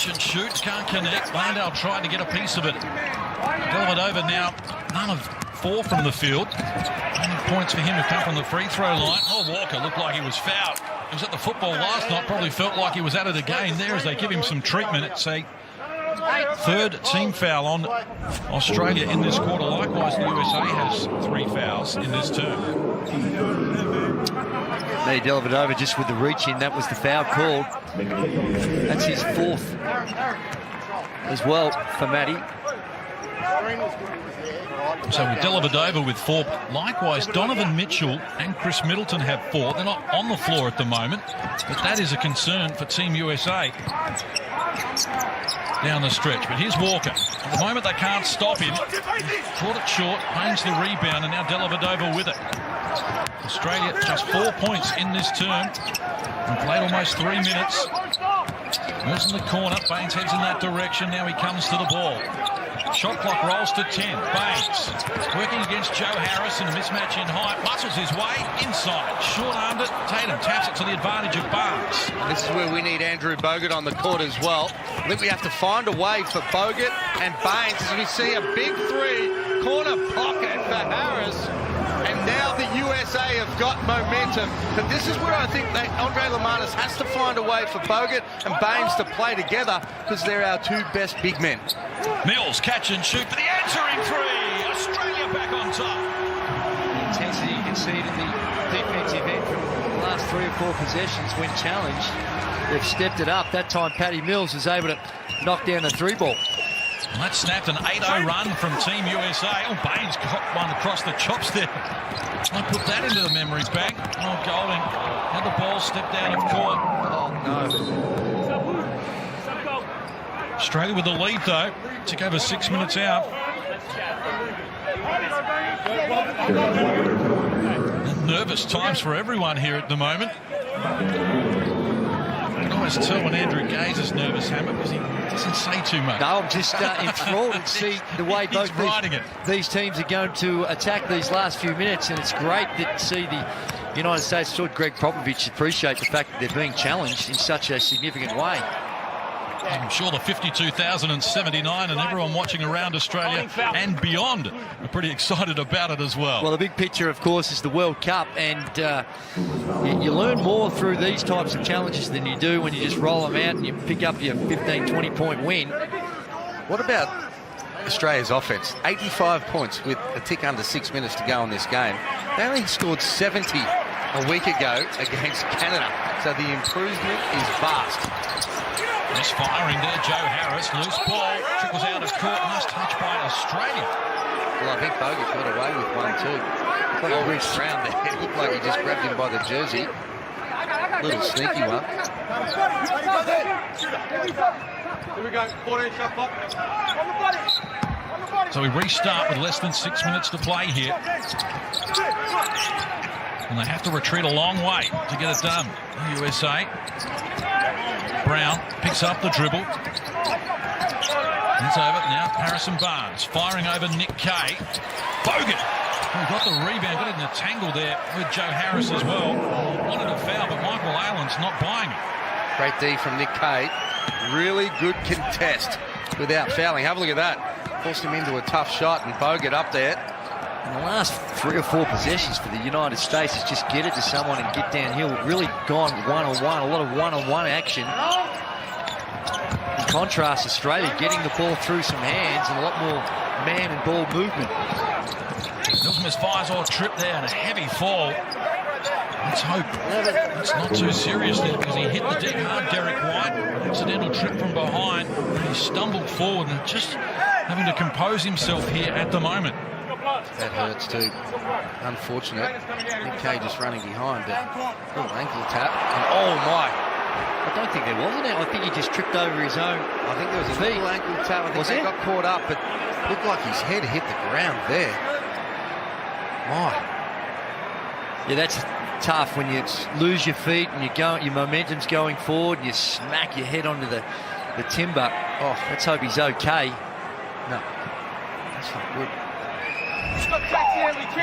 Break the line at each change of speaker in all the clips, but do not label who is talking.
catch and shoot, can't connect. Landale tried to get a piece of it. Dellavedova now, none of 4 from the field. Only points for him have come from the free throw line. Oh, Walker looked like he was fouled. He was at the football last night, probably felt like he was at it again there as they give him some treatment. It's a 3rd team foul on Australia in this quarter. Likewise, the USA has 3 fouls in this term.
Matty Dellavedova just with the reach in, that was the foul called. That's his 4th as well for Matty.
So with Dellavedova with 4, likewise Donovan Mitchell and Chris Middleton have 4. They're not on the floor at the moment, but that is a concern for Team USA down the stretch. But here's Walker. At the moment they can't stop him. Caught it short, Payne's the rebound, and now Dellavedova with it. Australia just 4 points in this term and played almost 3 minutes. Mills in the corner, Baines heads in that direction, now he comes to the ball. Shot clock rolls to 10. Baines working against Joe Harris in a mismatch in height. Muscles his way inside. Short-armed it. Tatum taps it to the advantage of Barnes.
This is where we need Andrew Bogut on the court as well. I think we have to find a way for Bogut and Baines as we see a big 3 corner pocket for Harris. And now the USA have got momentum. But this is where I think Andre Lamanis has to find a way for Bogut and Baines to play together because they're our 2 best big men.
Mills catch and shoot for the answering 3. Australia back on top.
The intensity you can see it in the defensive end from the last 3 or 4 possessions when challenged. They've stepped it up. That time Patty Mills was able to knock down the 3 ball.
And that snapped an 8-0 run from Team USA. Oh, Baines got one across the chops there. I put that into the memory bank. Oh, Golding had the ball stepped out of court.
Oh, no.
Australia with the lead, though. Took over 6 minutes out. Nervous times for everyone here at the moment. You can always tell when Andrew Gaze is nervous, Hammer, because he doesn't say too much.
No, I'm just enthralled to see the way both these teams are going to attack these last few minutes, and it's great to see the United States, Greg Popovich, appreciate the fact that they're being challenged in such a significant way.
I'm sure the 52,079 and everyone watching around Australia and beyond are pretty excited about it as well.
Well, the big picture, of course, is the World Cup, and you learn more through these types of challenges than you do when you just roll them out and you pick up your 15, 20-point win.
What about Australia's offense? 85 points with a tick under 6 minutes to go in this game. They only scored 70 a week ago against Canada, so the improvement is vast.
Misfiring there, Joe Harris. Loose ball. Trickles out of court. Nice touch by Australia.
Well, I think Bogut got away with one too. Well, reached around there. It looked like he just grabbed him by the jersey. Little sneaky one.
Here we go. 14 shot clock.
So we restart with less than 6 minutes to play here. And they have to retreat a long way to get it done. The USA. Brown picks up the dribble. It's over now. Harrison Barnes firing over Nick Kay. Bogut, who got the rebound, got in a tangle there with Joe Harris as well. Wanted a foul, but Michael Allen's not buying it.
Great D from Nick Kay. Really good contest without fouling. Have a look at that. Forced him into a tough shot, and Bogut up there.
In the last 3 or 4 possessions for the United States is just get it to someone and get downhill. Really gone one-on-one, a lot of one-on-one action. In contrast, Australia getting the ball through some hands and a lot more man and ball movement.
Mills misfires or a trip there and a heavy fall. Let's hope it's not too serious there because he hit the deep hard Derek White. Accidental trip from behind. And he stumbled forward and just having to compose himself here at the moment.
That hurts too. Unfortunate. Nick Kay just running behind, but little ankle tap. And oh my!
I don't think there was an. I think he just tripped over his own.
I think there was a little ankle tap. I think they got caught up, but looked like his head hit the ground there. My.
Yeah, that's tough when you lose your feet and your momentum's going forward. And you smack your head onto the timber. Oh, let's hope he's okay. No, that's not good.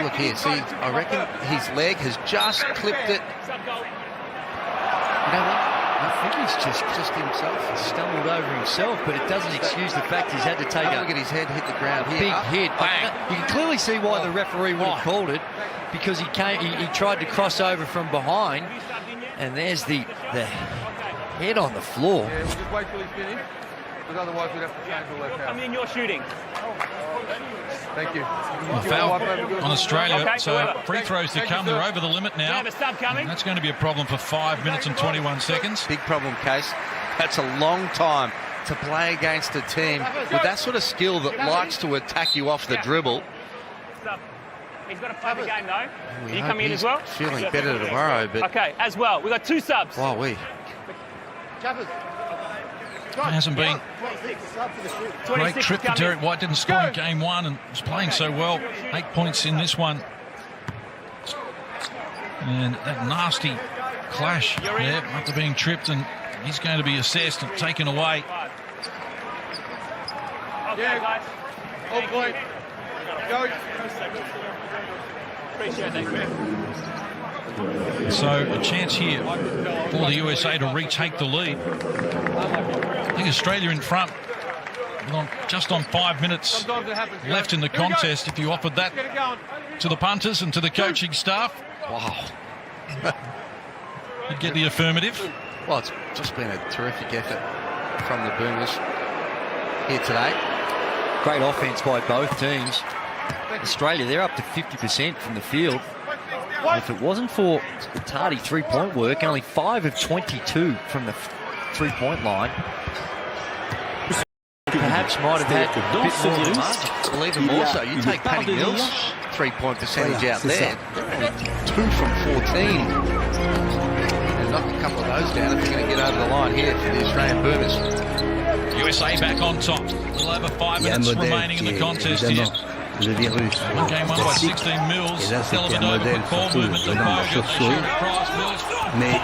Look here, see, I reckon his leg has just clipped it. You know what? No, I think he's just himself. He stumbled over himself, but it doesn't excuse the fact he's had to take
Look at his head hit the ground here.
big hit.
Bang.
You can clearly see why the referee would have called it, because he tried to cross over from behind, and there's the head on the floor.
Yeah, we'll just wait till he's finished, because otherwise we'd have to change the left hand.
In your shooting.
Thank you.
A foul on Australia,
Okay,
so
whoever.
free throws to come. They're over the limit now.
have a sub coming.
And that's going to be a problem for 5 minutes and 21 seconds.
Big problem, Case. That's a long time to play against a team with that sort of skill that likes to attack you off the dribble.
Sub. He's got to play the game, though.
We
Are you
hope
coming in
he's
as well?
feeling better tomorrow, but
Okay, as well. We've got 2 subs.
wow, we.
It hasn't been a great
26
trip for
coming.
Derek White. Didn't score in game 1 and was playing so well. 8 points in this one. And that nasty clash there after being tripped, and he's going to be assessed and taken away.
Okay,
Yeah.
guys.
All point. Go.
Appreciate that.
So a chance here for the USA to retake the lead. I think Australia in front with just on 5 minutes
Sometimes it happens. guys.
left in the
Here we go.
contest. If you offered that
Get it going.
to the punters and to the coaching staff,
Wow.
you'd get the affirmative.
Well, it's just been a terrific effort from the Boomers here today.
Great offense by both teams. Australia, they're up to 50% from the field. And if it wasn't for the tardy three-point work, only 5 of 22 from the three-point line, perhaps might have had a bit more of a margin.
Well, even more so, you take Paddy Mills' three-point percentage out there. 2 from 14. And knock a couple of those down if you're going to get over the line here for the Australian Boomers.
USA back on top. A little over 5 minutes remaining in the contest here.
Le virus.
One game won by 16 Mills.
Et là, c'était un modèle surtout dans la chaussure. Mais là,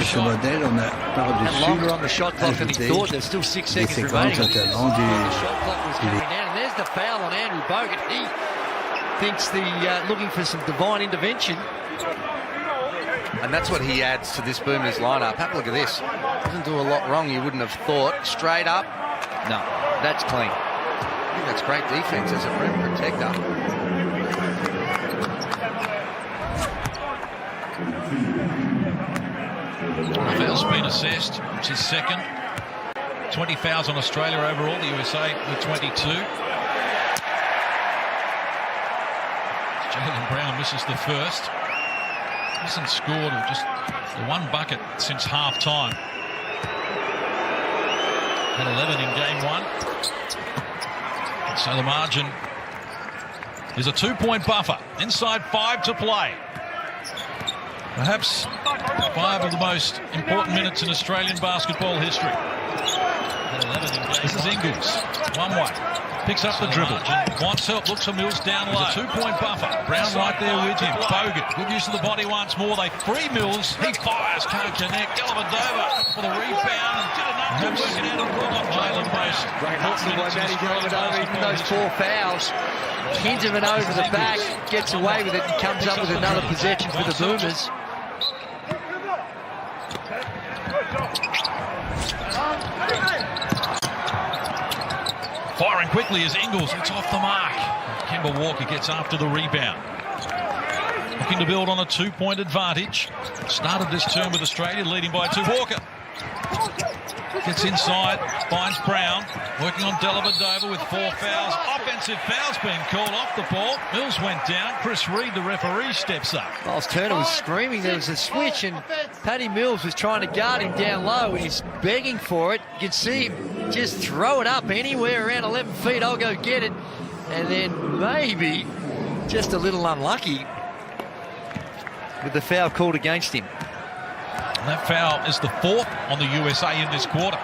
ce modèle, on a
And longer on the
par-dessus
shot clock than he
ajouté
thought. There's still 6
des
seconds remaining.
séquences
The
notamment du...
shot clock was coming down, and there's the foul on Andrew Bogut. He thinks looking for some divine intervention.
And that's what he adds to this Boomers lineup. Have a look at this. Doesn't do a lot wrong, you wouldn't have thought. Straight up.
No, that's clean.
I think that's great defense as a rim protector.
The foul's been assessed. It's his second. 20 fouls on Australia overall. The USA with 22. Jalen Brown misses the first. Hasn't scored or just the one bucket since half time. Had 11 in game 1. So the margin is a 2-point buffer. Inside 5 to play. Perhaps 5 of the most important minutes in Australian basketball history. Had 11 in game. This is Ingles. One way. Picks up the dribble. Wants help. Looks for Mills down low. 2-point buffer. Brown right there with him. Bogut. Good use of the body once more. They free Mills. He fires. Can't connect. Dellavedova for the rebound. And did enough to work it out and pull off Jalen Mason.
Great hustle by Matty Dellavedova. Even those 4 fouls. Kinderman over the back. Gets away with it and comes up with another possession for the Boomers.
Firing quickly is Ingles. It's off the mark. Kemba Walker gets after the rebound. Looking to build on a 2-point advantage. Started this term with Australia leading by 2. Walker gets inside, finds Brown. Working on Dellavedova with 4 fouls. Offensive fouls being called off the ball. Mills went down. Chris Reed, the referee, steps up.
Miles Turner was screaming there was a switch, and Paddy Mills was trying to guard him down low. He's begging for it. You can see him just throw it up anywhere around 11 feet. I'll go get it. And then maybe just a little unlucky with the foul called against him.
And that foul is the 4th on the USA in this quarter.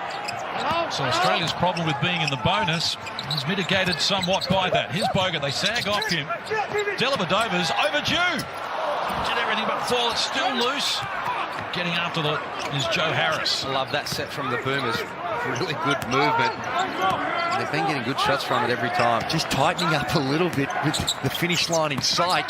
So Australia's problem with being in the bonus is mitigated somewhat by that. Here's Bogut. They sag off him. Dellavedova's overdue. Did everything but fall. It's still loose. Getting after is Joe Harris.
Love that set from the Boomers. Really good movement. They've been getting good shots from it every time.
Just tightening up a little bit with the finish line in sight.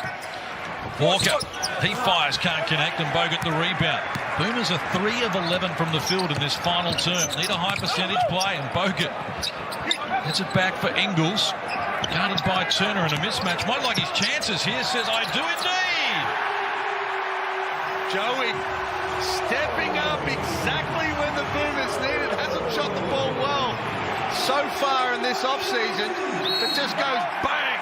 Walker, he fires, can't connect, and Bogut the rebound. Boomers are 3 of 11 from the field in this final term. Need a high percentage play, and Bogut gets it back for Ingles. Guarded by Turner in a mismatch. Might like his chances here, says, I do indeed.
Joey stepping up exactly when the Boomers need it. Hasn't shot the ball well so far in this offseason. It just goes bang.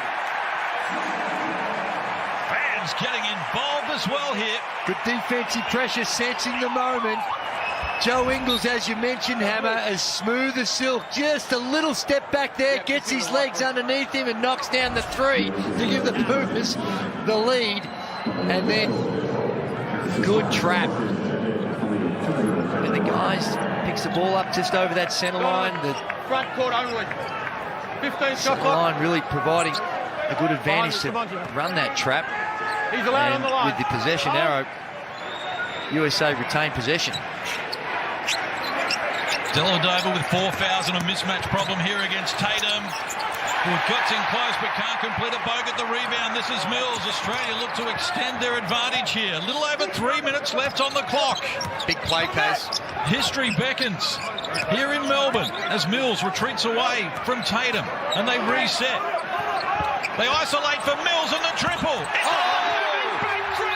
Fans getting involved as well here.
Good defensive pressure, sensing the moment. Joe Ingles, as you mentioned, Hammer, as smooth as silk. Just a little step back there, gets his legs underneath him and knocks down the 3 to give the Boomers the lead. And then, good trap. And the guys picks the ball up just over that centre line. The
Front court only. 15 shot
centre
clock.
line really providing a good advantage to run that trap.
He's allowed on
And
the line.
with the possession arrow, USA retain possession.
Dellavedova with 4 fouls and a mismatch problem here against Tatum, who cuts in close but can't complete it. Bogut the rebound. This is Mills. Australia look to extend their advantage here. A little over 3 minutes left on the clock.
Big play, Case.
History beckons here in Melbourne as Mills retreats away from Tatum and they reset. They isolate for Mills and the triple. Bang 3!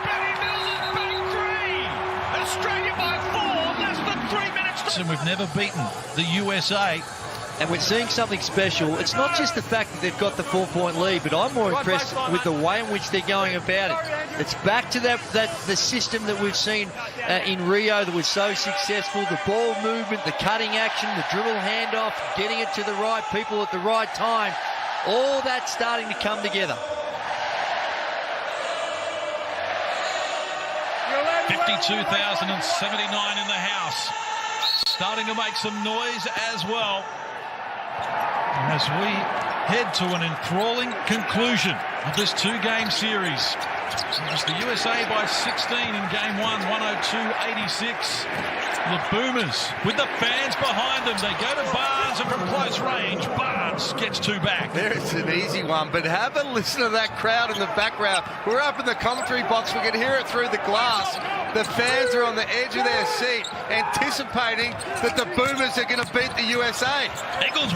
Barry Mills is bang 3! Australia by 4, less than 3 minutes. And we've never beaten the USA.
And we're seeing something special. It's not just the fact that they've got the 4-point lead, but I'm more impressed with the way in which they're going about it. It's back to the system that we've seen in Rio that was so successful. The ball movement, the cutting action, the dribble handoff, getting it to the right people at the right time. All that's starting to come together.
52,079 in the house. Starting to make some noise as well. As we head to an enthralling conclusion of this 2-game series. It was the USA by 16 in game 1, 102-86. The Boomers with the fans behind them. They go to Barnes, and from close range, Barnes gets 2 back.
There's an easy one, but have a listen to that crowd in the background. We're up in the commentary box. We can hear it through the glass. The fans are on the edge of their seat, anticipating that the Boomers are going to beat the USA.
Ingles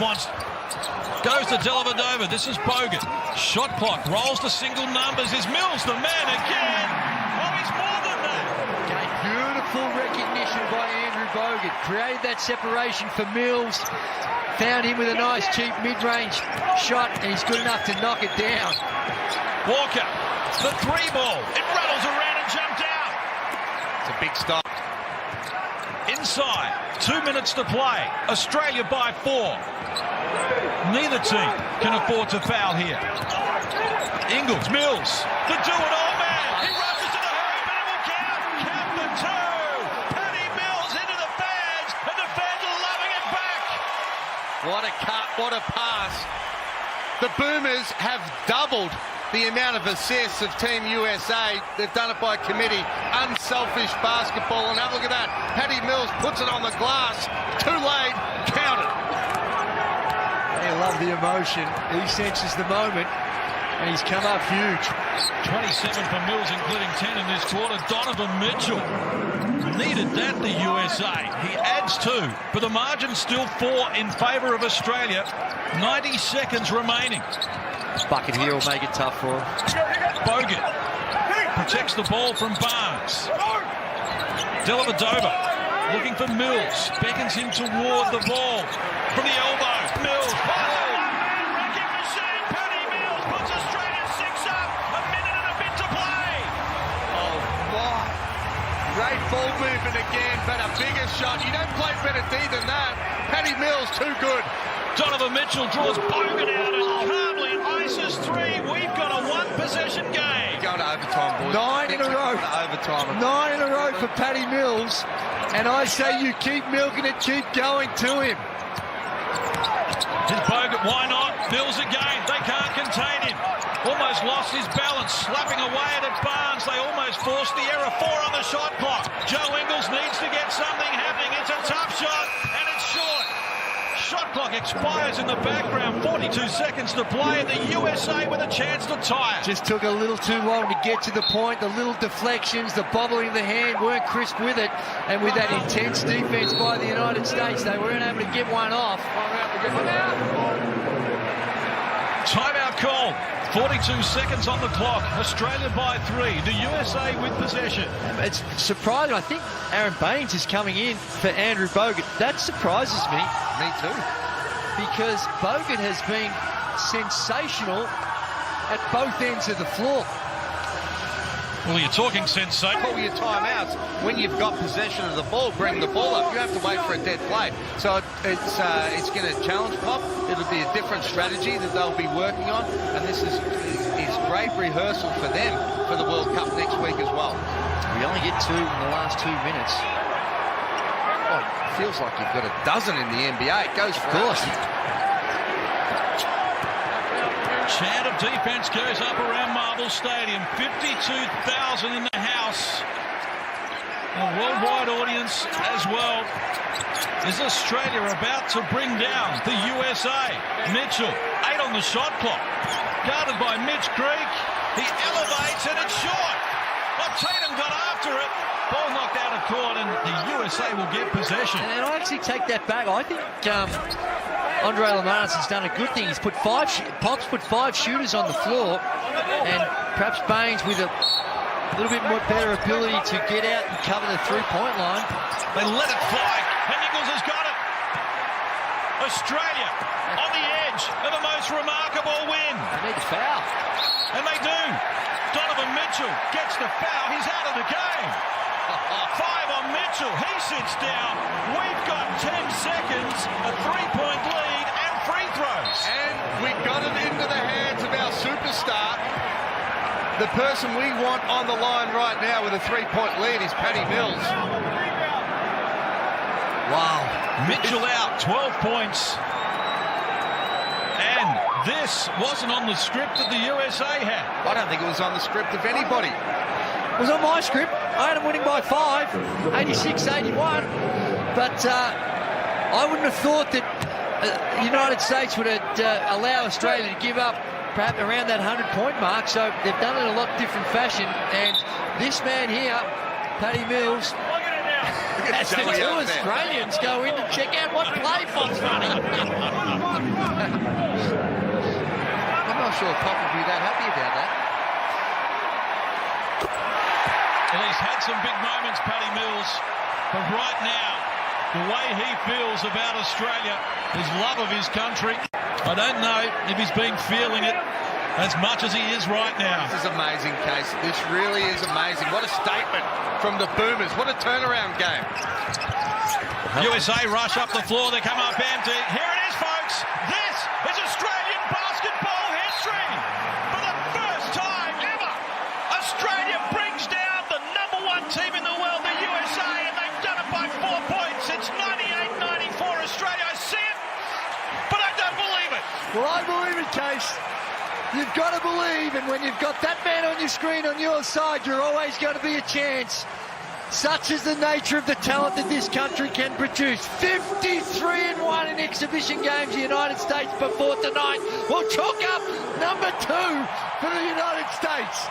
goes to Dellavedova. This is Bogut. Shot clock rolls to single numbers. Is Mills the man again? Oh, he's more than that.
Beautiful recognition by Andrew Bogut. Created that separation for Mills. Found him with a nice cheap mid-range shot, and he's good enough to knock it down.
Walker, the 3 ball. It rattles around and jumped out.
It's a big stop.
Inside, 2 minutes to play. Australia by 4. Neither team can afford to foul here. Ingles, Mills, the do-it-all man. He rushes to the hoop and it will count. Count the 2. Paddy Mills into the fans, and the fans are loving it back.
What a cut, what a pass. The Boomers have doubled the amount of assists of Team USA. They've done it by committee. Unselfish basketball, and have a look at that. Paddy Mills puts it on the glass. Too late, count it.
They love the emotion. He senses the moment, and he's come up huge.
27 for Mills, including 10 in this quarter. Donovan Mitchell needed that, the USA. He adds 2, but the margin's still 4 in favour of Australia. 90 seconds remaining.
Bucket here will make it tough for him.
Bogut protects the ball from Barnes. Dellavedova looking for Mills. Beckons him toward the ball. From the elbow, Mills. Wrecking machine. Paddy Mills puts Australia 6 up. A minute and a bit to play.
Oh, wow. Great ball movement again, but a bigger shot. You don't play better D than that. Paddy Mills, too good.
Donovan Mitchell draws Bogut out and calmly ices 3. We've got a 1-possession game.
Going to overtime, boys.
9 in a row.
Overtime.
9 in a row for Paddy Mills. And I say you keep milking it, keep going to him.
Here's Bogut, why not? Mills again, they can't contain him. Almost lost his balance, slapping away at it. Barnes, they almost forced the error. 4 on the shot clock. Joe Ingles needs to get something happening. It's a tough shot, and it's short. Shot clock clock expires in the background. 42 seconds to play, and the USA with a chance to tie it.
Just took a little too long to get to the point. The little deflections, the bobbling of the hand weren't crisp with it. And with that intense defense by the United States, they weren't able to get one off.
Timeout call. 42 seconds on the clock. Australia by 3. The USA with possession.
It's surprising. I think Aaron Baines is coming in for Andrew Bogut. That surprises me.
Me too.
Because Bogut has been sensational at both ends of the floor.
Well, you're talking sensation.
Call your timeouts when you've got possession of the ball. Bring the ball up. You have to wait for a dead play. So it's going to challenge Pop. It'll be a different strategy that they'll be working on, and this is great rehearsal for them for the World Cup next week as well.
We only get 2 in the last 2 minutes.
Oh, it feels like you've got a dozen in the NBA. It goes for
course.
Chant of defense goes up around Marvel Stadium. 52,000 in the house. A worldwide audience as well. Is Australia about to bring down the USA? Mitchell, 8 on the shot clock. Guarded by Mitch Creek. He elevates and it's short. But Tatum got after it. Ball knocked out of court and the USA will get possession.
And I actually take that back. I think Andre Lamaris has done a good thing. He's put Pop's put 5 shooters on the floor, and perhaps Baines with a little bit more better ability to get out and cover the 3-point line.
They let it fly, and Nichols has got it. Australia on the edge of the most remarkable win.
They need to foul.
And they do. Donovan Mitchell gets the foul. He's out of the game. 5 on Mitchell. He sits down. We've got 10 seconds, a 3-point lead, and free throws.
And we got it into the hands of our superstar. The person we want on the line right now with a 3-point lead is Patty Mills.
Wow. Mitchell out, 12 points. And this wasn't on the script that the USA had.
I don't think it was on the script of anybody.
It was on my script. I had them winning by 5, 86-81. But I wouldn't have thought that the United States would allow Australia to give up perhaps around that 100-point mark. So they've done it in a lot different fashion. And this man here, Patty Mills, as the 2 Australians go in to check out what play Fox running.
I'm not sure Pop would be that happy about that.
Well, he's had some big moments, Patty Mills, but right now, the way he feels about Australia, his love of his country, I don't know if he's been feeling it as much as he is right now.
This is amazing, Case. This really is amazing. What a statement from the Boomers. What a turnaround game.
USA rush up the floor. They come up empty. Here it is, folks. This is Australian basketball history. For the first time ever, Australia brings down the #1 team in the world, the USA, and they've done it by 4 points. It's 98-94 Australia. I see it, but I don't believe it.
Well, I believe it, Case. You've got to believe, and when you've got that man on your screen on your side, you're always going to be a chance. Such is the nature of the talent that this country can produce. 53-1 in exhibition games, the United States before tonight. We'll chalk up number 2 for the United States.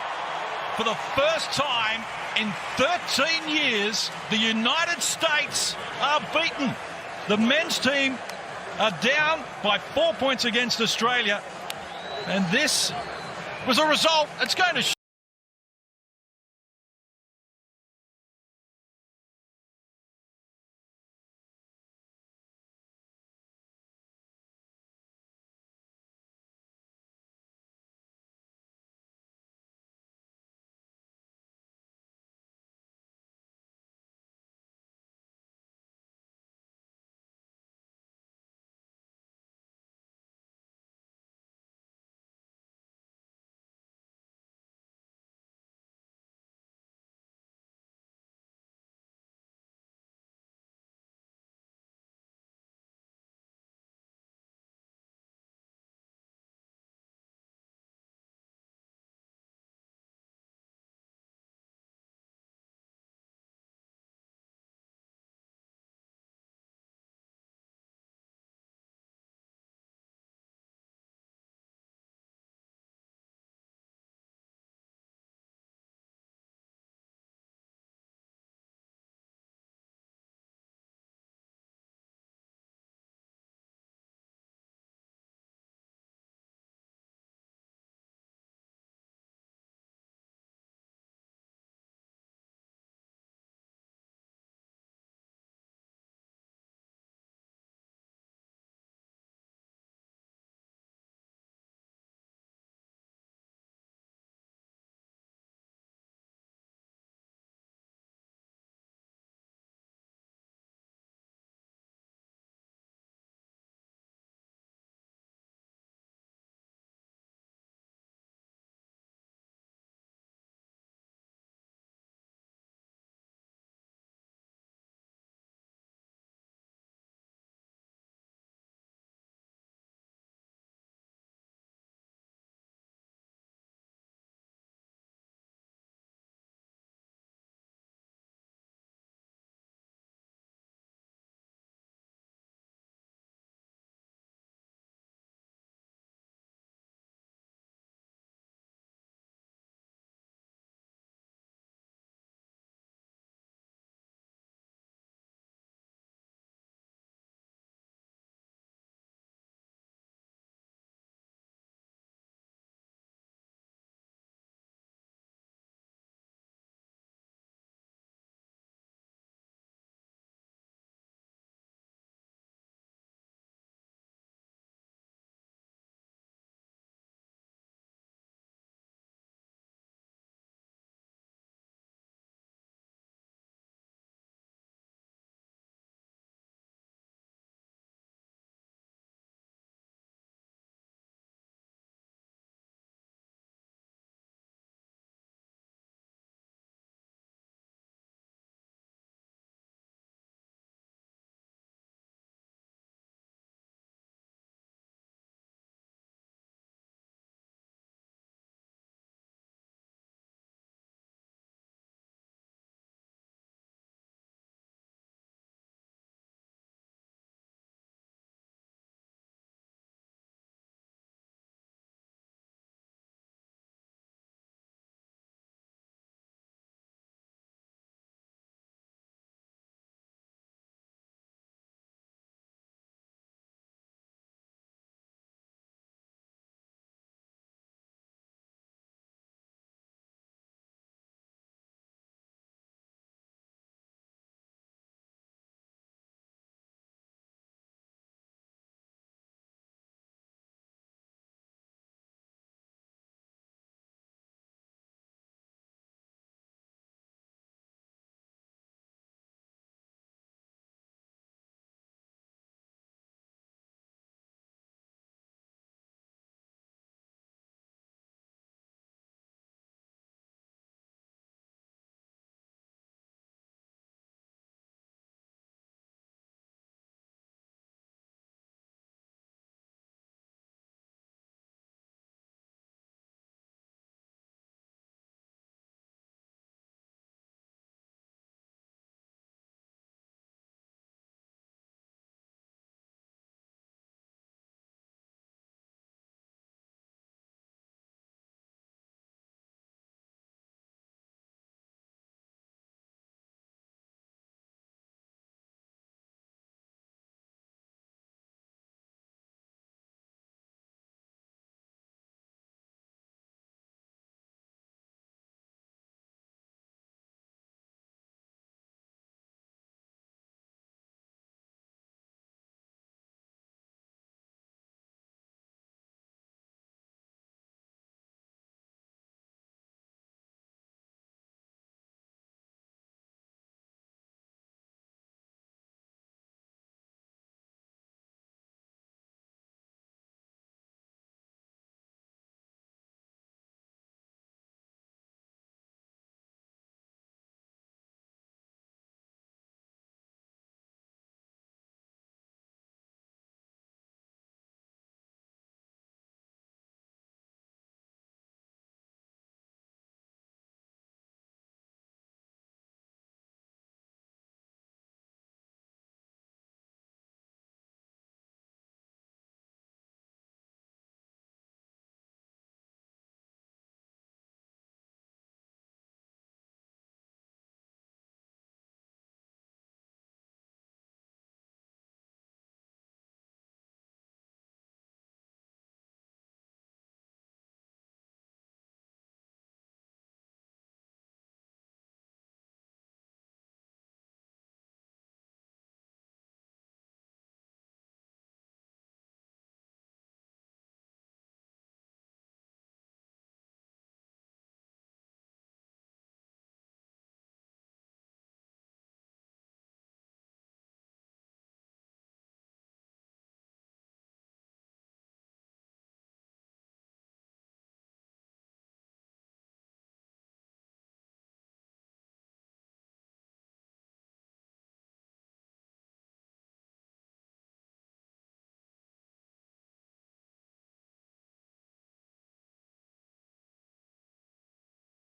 For the first time in 13 years, the United States are beaten. The men's team are down by 4 points against Australia. And this was a result. It's going to